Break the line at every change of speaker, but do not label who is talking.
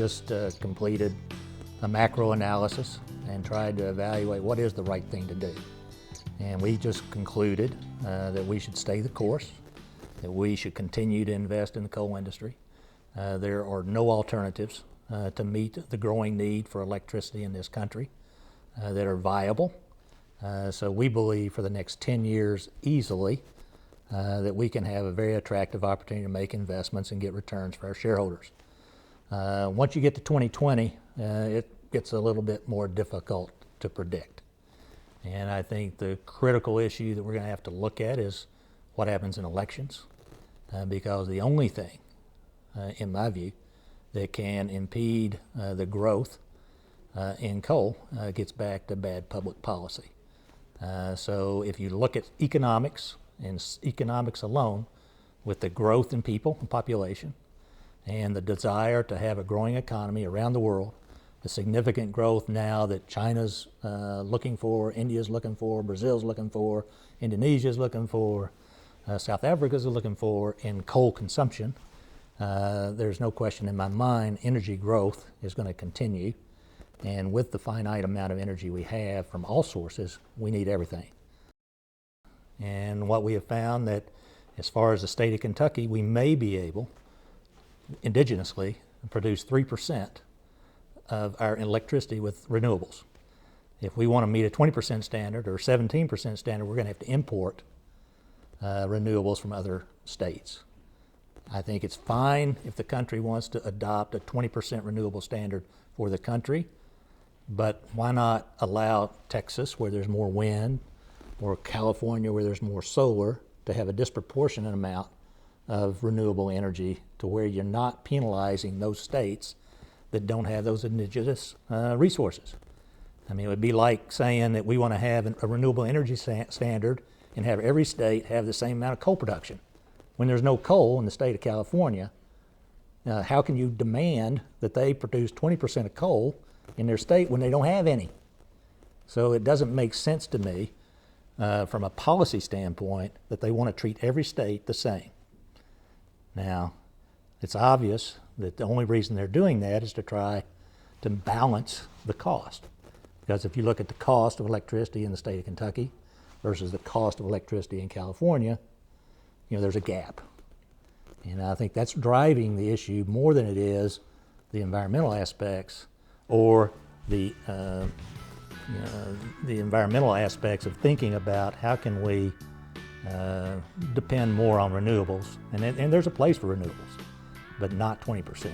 just completed a macro analysis and tried to evaluate what is the right thing to do. And we just concluded that we should stay the course, that we should continue to invest in the coal industry. There are no alternatives to meet the growing need for electricity in this country that are viable. So we believe for the next 10 years easily that we can have a very attractive opportunity to make investments and get returns for our shareholders. Once you get to 2020, it gets a little bit more difficult to predict. And I think the critical issue that we're going to have to look at is what happens in elections, because the only thing, in my view, that can impede the growth in coal gets back to bad public policy. So if you look at economics, and economics alone, with the growth in people and population, and the desire to have a growing economy around the world, the significant growth now that China's looking for, India's looking for, Brazil's looking for, Indonesia's looking for, South Africa's looking for in coal consumption, there's no question in my mind energy growth is going to continue. And with the finite amount of energy we have from all sources, we need everything. And what we have found that as far as the state of Kentucky, we may be able, indigenously, to produce 3% of our electricity with renewables. If we want to meet a 20% standard or 17% standard, we're going to have to import renewables from other states. I think it's fine if the country wants to adopt a 20% renewable standard for the country, but why not allow Texas, where there's more wind, or California, where there's more solar, to have a disproportionate amount of renewable energy to where you're not penalizing those states that don't have those indigenous resources. I mean, it would be like saying that we want to have a renewable energy standard and have every state have the same amount of coal production. When there's no coal in the state of California, how can you demand that they produce 20% of coal in their state when they don't have any? So it doesn't make sense to me from a policy standpoint that they want to treat every state the same. Now, it's obvious that the only reason they're doing that is to try to balance the cost. Because if you look at the cost of electricity in the state of Kentucky versus the cost of electricity in California, there's a gap. And I think that's driving the issue more than it is the environmental aspects or the environmental aspects of thinking about how can we depend more on renewables. And there's a place for renewables, but not 20%.